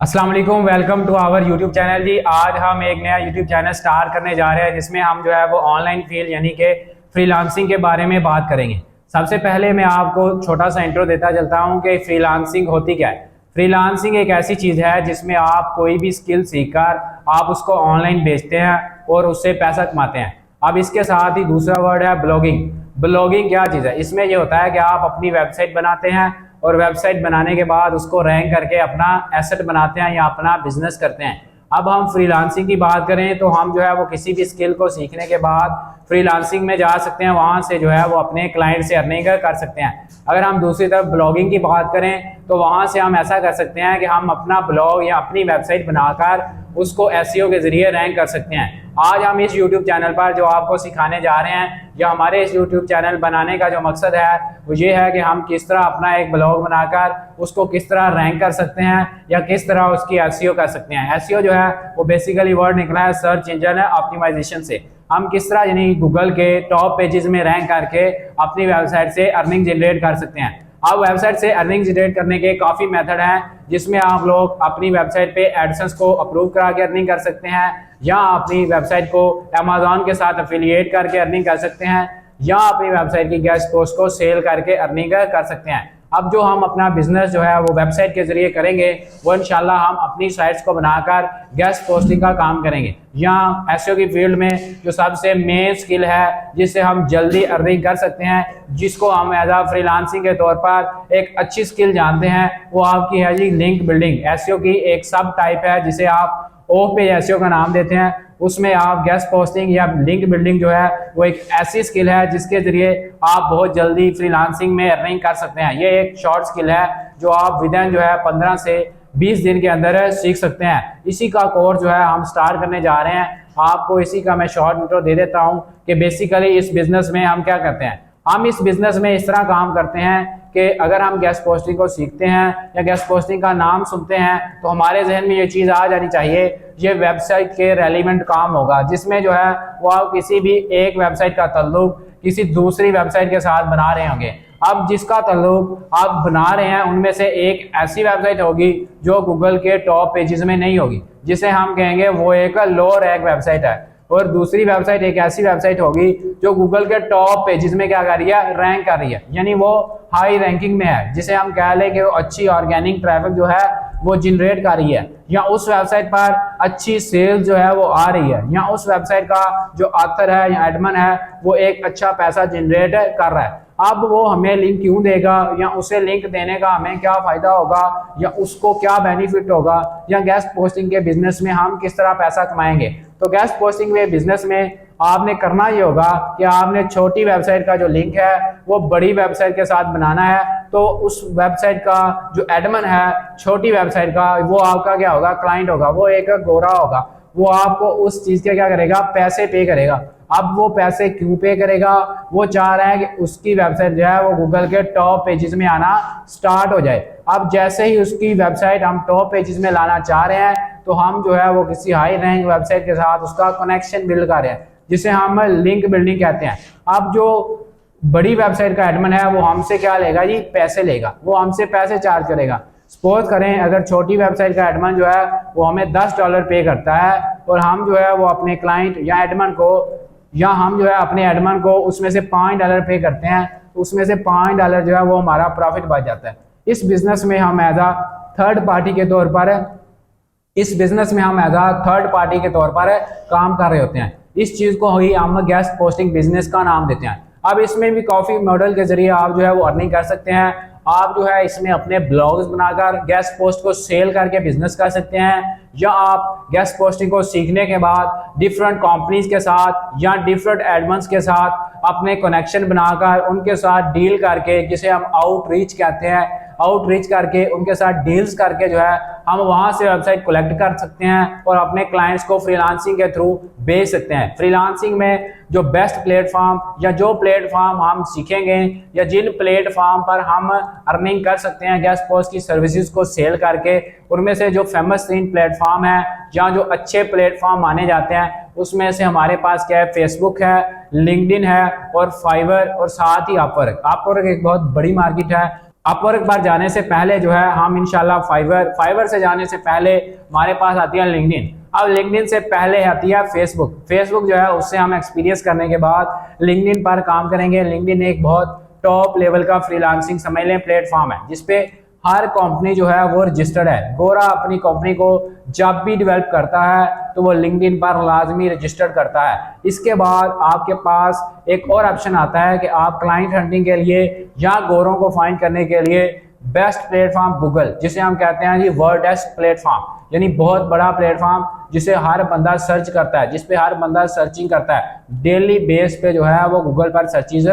अस्सलाम वालेकुम, welcome to our YouTube channel जी। आज हम एक नया यूट्यूब चैनल स्टार्ट करने जा रहे हैं जिसमें हम जो है वो ऑनलाइन फील्ड यानी कि फ्रीलांसिंग के बारे में बात करेंगे। सबसे पहले मैं आपको छोटा सा इंट्रो देता चलता हूं कि फ्रीलांसिंग होती क्या है। फ्रीलांसिंग एक ऐसी चीज़ है जिसमें आप कोई भी स्किल सीखकर आप उसको ऑनलाइन बेचते हैं और उससे पैसा कमाते हैं। अब इसके साथ ही दूसरा वर्ड है ब्लॉगिंग। ब्लॉगिंग क्या चीज़ है? इसमें ये होता है कि आप अपनी वेबसाइट बनाते हैं और वेबसाइट बनाने के बाद उसको रैंक करके अपना एसेट बनाते हैं या अपना बिजनेस करते हैं। अब हम फ्रीलांसिंग की बात करें तो हम जो है वो किसी भी स्किल को सीखने के बाद फ्रीलांसिंग में जा सकते हैं, वहां से जो है वो अपने क्लाइंट से अर्निंग कर सकते हैं। अगर हम दूसरी तरफ ब्लॉगिंग की बात करें तो वहां से हम ऐसा कर सकते हैं कि हम अपना ब्लॉग या अपनी वेबसाइट बनाकर उसको एसईओ के जरिए रैंक कर सकते हैं। आज हम इस YouTube चैनल पर जो आपको सिखाने जा रहे हैं या हमारे इस YouTube चैनल बनाने का जो मकसद है वो ये है कि हम किस तरह अपना एक ब्लॉग बनाकर उसको किस तरह रैंक कर सकते हैं या किस तरह उसकी एसईओ कर सकते हैं। एसईओ जो है वो बेसिकली वर्ड निकला है सर्च इंजन ऑप्टिमाइजेशन से। हम किस तरह यानी गूगल के टॉप पेजेस में रैंक करके अपनी वेबसाइट से अर्निंग जनरेट कर सकते हैं। अब वेबसाइट से अर्निंग जनरेट करने के काफ़ी मेथड हैं जिसमें आप लोग अपनी वेबसाइट पे एडसेंस को अप्रूव करा के अर्निंग कर सकते हैं, या अपनी वेबसाइट को अमेज़न के साथ एफिलिएट करके अर्निंग कर सकते हैं, या अपनी वेबसाइट की गेस्ट पोस्ट को सेल करके अर्निंग कर सकते हैं। अब जो हम अपना बिजनेस जो है वो वेबसाइट के जरिए करेंगे वो इंशाल्लाह हम अपनी साइट्स को बनाकर गेस्ट पोस्टिंग का काम करेंगे। या एसईओ की फील्ड में जो सबसे मेन स्किल है जिससे हम जल्दी अर्निंग कर सकते हैं, जिसको हम एज आ फ्रीलांसिंग के तौर पर एक अच्छी स्किल जानते हैं, वो आपकी है जी लिंक बिल्डिंग। एसईओ की एक सब टाइप है जिसे आप ऑफ पेज एसईओ का नाम देते हैं। उसमें आप गेस्ट पोस्टिंग या लिंक बिल्डिंग जो है वो एक ऐसी स्किल है जिसके जरिए आप बहुत जल्दी फ्रीलांसिंग में अर्निंग कर सकते हैं। ये एक शॉर्ट स्किल है जो आप विदिन जो है 15 से 20 दिन के अंदर सीख सकते हैं। इसी का कोर्स जो है हम स्टार्ट करने जा रहे हैं। आपको इसी का मैं शॉर्ट इंट्रो दे देता हूं कि बेसिकली इस बिजनेस में हम क्या करते हैं। हम इस बिजनेस में इस तरह काम करते हैं कि अगर हम गेस्ट पोस्टिंग को सीखते हैं या गेस्ट पोस्टिंग का नाम सुनते हैं तो हमारे जहन में ये चीज़ आ जानी चाहिए, ये वेबसाइट के रेलिवेंट काम होगा, जिसमें जो है वो आप किसी भी एक वेबसाइट का ताल्लुक किसी दूसरी वेबसाइट के साथ बना रहे होंगे। अब जिसका ताल्लुक आप बना रहे हैं उनमें से एक ऐसी वेबसाइट होगी जो गूगल के टॉप पेजेस में नहीं होगी, जिसे हम कहेंगे वो एक लो रैंक वेबसाइट है, और दूसरी वेबसाइट एक ऐसी वेबसाइट होगी जो गूगल के टॉप पेजेस में क्या कर रही है, रैंक कर रही है, यानी वो हाई रैंकिंग में है, जिसे हम कह लें कि वो अच्छी ऑर्गेनिक ट्रैफिक जो है वो जनरेट कर रही है, या उस वेबसाइट पर अच्छी सेल्स जो है वो आ रही है, या उस वेबसाइट का जो ऑथर है या एडमिन है वो एक अच्छा पैसा जनरेट कर रहा है। अब वो हमें लिंक क्यों देगा, या उसे लिंक देने का हमें क्या फायदा होगा, या उसको क्या बेनिफिट होगा, या गेस्ट पोस्टिंग के बिजनेस में हम किस तरह पैसा कमाएंगे। तो गेस्ट पोस्टिंग के बिजनेस में आपने करना ये होगा कि आपने छोटी वेबसाइट का जो लिंक है वो बड़ी वेबसाइट के साथ बनाना है। तो उस वेबसाइट का जो एडमिन है छोटी वेबसाइट का, वो आपका क्या होगा, क्लाइंट होगा, वो एक गोरा होगा, वो आपको उस चीज के क्या करेगा, पैसे पे करेगा। अब वो पैसे क्यों पे करेगा, वो चाह रहा है कि उसकी वेबसाइट जो है वो गूगल के टॉप पेजेस में आना स्टार्ट हो जाए। अब जैसे ही उसकी वेबसाइट हम टॉप पेजेस में लाना चाह रहे हैं तो हम जो है वो किसी हाई रैंक वेबसाइट के साथ उसका कनेक्शन बिल्ड कर रहे हैं, जिसे हम लिंक बिल्डिंग कहते हैं। अब जो बड़ी वेबसाइट का एडमिन है वो हमसे क्या लेगा जी, पैसे लेगा, वो हमसे पैसे चार्ज करेगा। सपोज करें अगर छोटी वेबसाइट का एडमिन जो है वो हमें $10 पे करता है, और हम जो है वो अपने क्लाइंट या एडमिन को, या हम जो है अपने एडमिन को उसमें से $5 पे करते हैं, तो उसमें से $5 जो है वो हमारा प्रॉफिट बच जाता है। इस बिजनेस में हम एज आ थर्ड पार्टी के तौर पर काम कर रहे होते हैं। इस चीज को ही हम गेस्ट पोस्टिंग बिजनेस का नाम देते हैं। अब इसमें भी काफी मॉडल के जरिए आप जो है वो अर्निंग कर सकते हैं। आप जो है इसमें अपने ब्लॉग्स बनाकर गेस्ट पोस्ट को सेल करके बिजनेस कर सकते हैं, या आप गेस्ट पोस्टिंग को सीखने के बाद डिफरेंट कंपनीज के साथ या डिफरेंट एडमिन्स के साथ अपने कनेक्शन बनाकर उनके साथ डील करके, जिसे हम आउटरीच कहते हैं, आउटरीच करके उनके साथ डील्स करके जो है हम वहां से वेबसाइट कलेक्ट कर सकते हैं और अपने क्लाइंट्स को फ्रीलांसिंग के थ्रू बेच सकते हैं। फ्रीलांसिंग में जो बेस्ट प्लेटफॉर्म या जो प्लेटफॉर्म हम सीखेंगे या जिन प्लेटफॉर्म पर हम अर्निंग कर सकते हैं गेस्ट पोस्ट की सर्विसेज को सेल करके, उनमें से जो फेमस तीन प्लेटफॉर्म है या जो अच्छे प्लेटफॉर्म माने जाते हैं उसमें से हमारे पास क्या है, फेसबुक है, लिंक्डइन है और फाइवर, और साथ ही अपवर्क एक बहुत बड़ी मार्केट है। अपवर्क पर जाने से पहले जो है हम इंशाल्लाह फाइवर से जाने से पहले हमारे पास आती है लिंक्डइन। अब लिंक्डइन से पहले आती है फेसबुक जो है उससे हम एक्सपीरियंस करने के बाद लिंक्डइन पर काम करेंगे। लिंक्डइन एक बहुत टॉप लेवल का फ्रीलांसिंग समझ लें प्लेटफॉर्म है जिसपे हर कंपनी जो है वो रजिस्टर्ड है। गोरा अपनी कंपनी को जब भी डेवलप करता है तो वो लिंक्डइन पर लाजमी रजिस्टर्ड करता है। इसके बाद आपके पास एक और ऑप्शन आता है कि आप क्लाइंट हंटिंग के लिए या गोरों को फाइंड करने के लिए बेस्ट प्लेटफॉर्म गूगल, जिसे हम कहते हैं जी वर्डेस्ट प्लेटफॉर्म, यानी बहुत बड़ा प्लेटफॉर्म जिसे हर बंदा सर्च करता है, जिसपे हर बंदा सर्चिंग करता है। डेली बेस पे जो है वो गूगल पर सर्चिज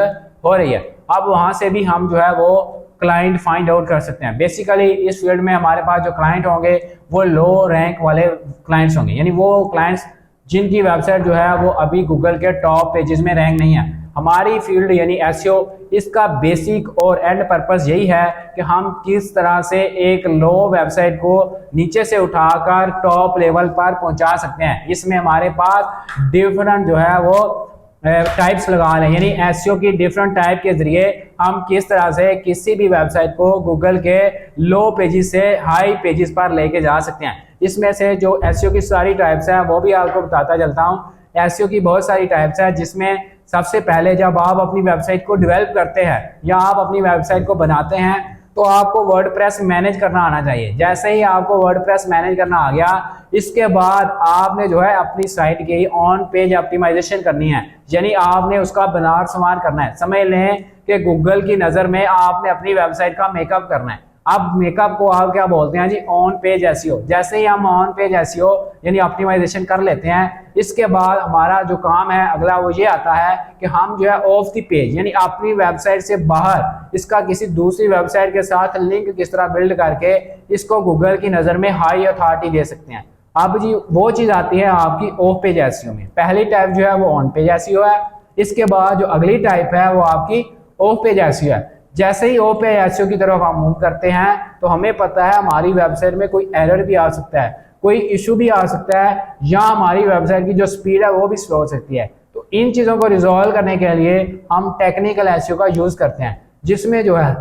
हो रही है। अब वहां से भी हम जो है वो क्लाइंट फाइंड आउट कर सकते हैं। बेसिकली इस फील्ड में हमारे पास जो क्लाइंट होंगे वो लो रैंक वाले क्लाइंट्स होंगे, यानी वो क्लाइंट्स जिनकी वेबसाइट जो है वो अभी गूगल के टॉप पेजेस में रैंक नहीं है। हमारी फील्ड यानी एसईओ, इसका बेसिक और एंड पर्पस यही है कि हम किस तरह से एक लो वेबसाइट को नीचे से उठाकर टॉप लेवल पर पहुंचा सकते हैं। इसमें हमारे पास डिफरेंट जो है वो टाइप्स लगा लें, यानी एसईओ की डिफरेंट टाइप के जरिए हम किस तरह से किसी भी वेबसाइट को गूगल के लो पेजेस से हाई पेजेस पर लेके जा सकते हैं। इसमें से जो एसईओ की सारी टाइप्स हैं वो भी आपको बताता चलता हूँ। एसईओ की बहुत सारी टाइप्स हैं जिसमें सबसे पहले जब आप अपनी वेबसाइट को डेवलप करते हैं या आप अपनी वेबसाइट को बनाते हैं तो आपको वर्डप्रेस मैनेज करना आना चाहिए। जैसे ही आपको वर्डप्रेस मैनेज करना आ गया, इसके बाद आपने जो है अपनी साइट की ऑन पेज ऑप्टिमाइजेशन करनी है, यानी आपने उसका बनार संवार करना है। समझ लें कि गूगल की नज़र में आपने अपनी वेबसाइट का मेकअप करना है। अब मेकअप को आप क्या बोलते हैं जी, ऑन पेज एसईओ। जैसे ही हम ऑन पेज एसईओ यानी ऑप्टिमाइजेशन कर लेते हैं, इसके बाद हमारा जो काम है अगला वो ये आता है कि हम जो है ऑफ द पेज यानी अपनी वेबसाइट से बाहर इसका किसी दूसरी वेबसाइट के साथ लिंक किस तरह बिल्ड करके इसको गूगल की नज़र में हाई अथॉरिटी दे सकते हैं। अब जी वो चीज़ आती है आपकी ऑफ पेज एसईओ में। पहली टाइप जो है वो ऑन पेज एसईओ है, इसके बाद जो अगली टाइप है वो आपकी ऑफ पेज एसईओ है। जैसे ही ऑफ पेज एसईओ की तरफ हम मूव करते हैं तो हमें पता है हमारी वेबसाइट में कोई एरर भी आ सकता है, कोई इशू भी आ सकता है, या हमारी वेबसाइट की जो स्पीड है वो भी स्लो हो सकती है। तो इन चीज़ों को रिजॉल्व करने के लिए हम टेक्निकल एसईओ का यूज़ करते हैं, जिसमें जो है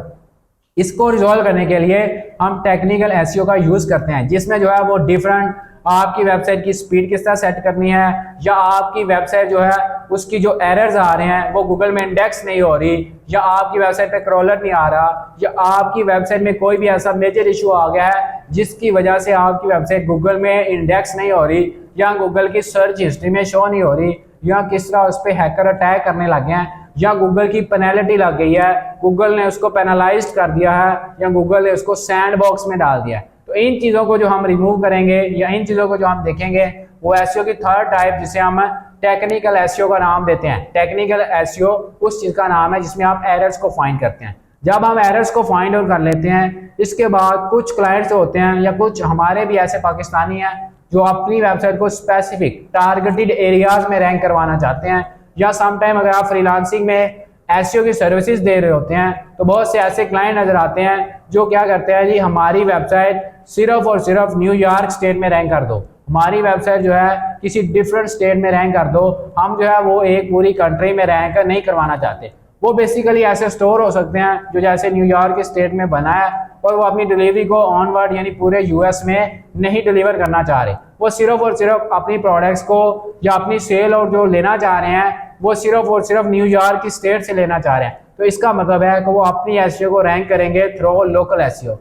इसको रिजॉल्व करने के लिए हम टेक्निकल एसईओ का यूज़ करते हैं, जिसमें जो है वो डिफरेंट आपकी वेबसाइट की स्पीड किस तरह सेट करनी है, या आपकी वेबसाइट जो है उसकी जो एरर्स आ रहे हैं वो गूगल में इंडेक्स नहीं हो रही, या आपकी वेबसाइट पे क्रॉलर नहीं आ रहा, या आपकी वेबसाइट में कोई भी ऐसा मेजर इशू आ गया है जिसकी वजह से आपकी वेबसाइट गूगल में इंडेक्स नहीं हो रही, या गूगल की सर्च हिस्ट्री में शो नहीं हो रही, या किस तरह उस पर हैकर अटैक करने लग गए हैं, या गूगल की पेनल्टी लग गई है, गूगल ने उसको पेनलाइज कर दिया है, या गूगल ने उसको सैंड बॉक्स में डाल दिया है। तो इन चीज़ों को जो हम रिमूव करेंगे या इन चीज़ों को जो हम देखेंगे वो एसईओ की थर्ड टाइप, जिसे हम टेक्निकल एसईओ का नाम देते हैं। टेक्निकल एसईओ उस चीज़ का नाम है जिसमें आप एरर्स को फाइंड करते हैं। जब हम एरर्स को फाइंड आउट कर लेते हैं, इसके बाद कुछ क्लाइंट्स होते हैं या कुछ हमारे भी ऐसे पाकिस्तानी हैं जो अपनी वेबसाइट को स्पेसिफिक टारगेटेड एरियाज में रैंक करवाना चाहते हैं, या समटाइम अगर आप फ्रीलांसिंग में एसईओ की सर्विसेज दे रहे होते हैं तो बहुत से ऐसे क्लाइंट नजर आते हैं जो क्या करते हैं जी, हमारी वेबसाइट सिर्फ और सिर्फ न्यूयॉर्क स्टेट में रैंक कर दो, हमारी वेबसाइट जो है किसी डिफरेंट स्टेट में रैंक कर दो, हम जो है वो एक पूरी कंट्री में रैंक नहीं करवाना चाहते। वो बेसिकली ऐसे स्टोर हो सकते हैं जो जैसे न्यूयॉर्क स्टेट में बना है और वो अपनी डिलीवरी को ऑनवर्ड यानी पूरे यूएस में नहीं डिलीवर करना चाह रहे, वो सिर्फ और सिर्फ अपनी प्रोडक्ट्स को या अपनी सेल और जो लेना चाह रहे हैं वो सिर्फ और सिर्फ न्यूयॉर्क की स्टेट से लेना चाह रहे हैं। तो इसका मतलब है कि वो अपनी एसईओ को रैंक करेंगे थ्रू लोकल एसईओ।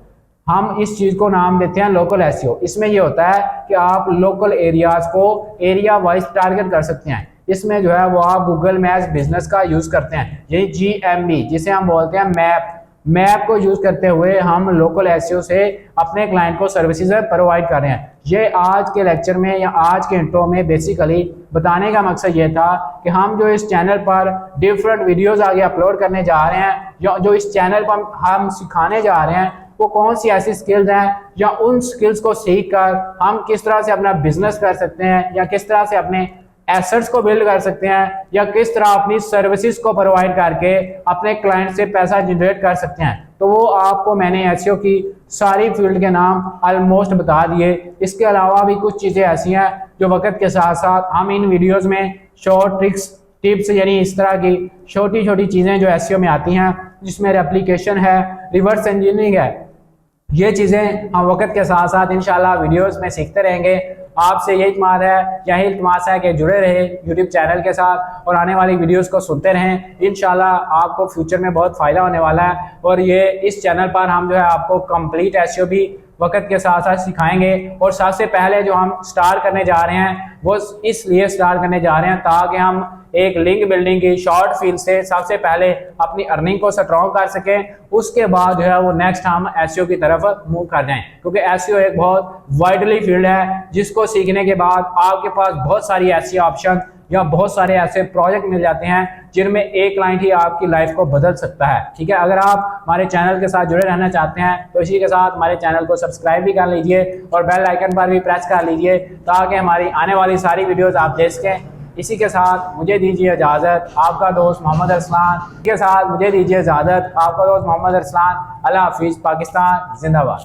हम इस चीज़ को नाम देते हैं लोकल एसईओ। इसमें ये होता है कि आप लोकल एरियाज को एरिया वाइज टारगेट कर सकते हैं। इसमें जो है वो आप गूगल मैप्स बिजनेस का यूज़ करते हैं, यही GMB जिसे हम बोलते हैं मैप को यूज़ करते हुए हम लोकल एसईओ से अपने क्लाइंट को सर्विसेज प्रोवाइड कर रहे हैं। ये आज के लेक्चर में या आज के इंट्रो में बेसिकली बताने का मकसद ये था कि हम जो इस चैनल पर डिफरेंट वीडियोस आगे अपलोड करने जा रहे हैं, या जो इस चैनल पर हम सिखाने जा रहे हैं वो कौन सी ऐसी स्किल्स हैं, या उन स्किल्स को सीख कर हम किस तरह से अपना बिजनेस कर सकते हैं, या किस तरह से अपने एसेट्स को बिल्ड कर सकते हैं, या किस तरह अपनी सर्विसेज को प्रोवाइड करके अपने क्लाइंट से पैसा जनरेट कर सकते हैं। तो वो आपको मैंने एसईओ की सारी फील्ड के नाम ऑलमोस्ट बता दिए। इसके अलावा भी कुछ चीज़ें ऐसी हैं जो वक्त के साथ साथ हम इन वीडियोस में शॉर्ट ट्रिक्स टिप्स, यानी इस तरह की छोटी छोटी चीज़ें जो एसईओ में आती हैं, जिसमें रेप्लिकेशन है, रिवर्स इंजीनियरिंग है, ये चीज़ें हम वक्त के साथ साथ इंशाल्लाह वीडियोस में सीखते रहेंगे। आपसे यही इत्मीनान है, यही इल्तिमास है कि जुड़े रहे यूट्यूब चैनल के साथ और आने वाली वीडियोस को सुनते रहें। इंशाल्लाह आपको फ्यूचर में बहुत फ़ायदा होने वाला है। और ये इस चैनल पर हम जो है आपको कंप्लीट एसईओ भी वक्त के साथ साथ सिखाएंगे। और सबसे पहले जो हम स्टार्ट करने जा रहे हैं वो इसलिए स्टार्ट करने जा रहे हैं ताकि हम एक लिंक बिल्डिंग की शॉर्ट फील्ड से सबसे पहले अपनी अर्निंग को स्ट्रॉन्ग कर सकें। उसके बाद जो है वो नेक्स्ट हम एसईओ की तरफ मूव कर जाएं, क्योंकि एसईओ एक बहुत वाइडली फील्ड है जिसको सीखने के बाद आपके पास बहुत सारी ऐसी ऑप्शन या बहुत सारे ऐसे प्रोजेक्ट मिल जाते हैं जिनमें एक क्लाइंट ही आपकी लाइफ को बदल सकता है। ठीक है, अगर आप हमारे चैनल के साथ जुड़े रहना चाहते हैं तो इसी के साथ हमारे चैनल को सब्सक्राइब भी कर लीजिए और बेल आइकन पर भी प्रेस कर लीजिए ताकि हमारी आने वाली सारी वीडियोस आप देख सकें। इसी के साथ मुझे दीजिए इजाज़त, आपका दोस्त मोहम्मद अरसलान। के साथ मुझे दीजिए इजाज़त, आपका दोस्त मोहम्मद अरसलान। अल्लाह हाफिज़। पाकिस्तान जिंदाबाद।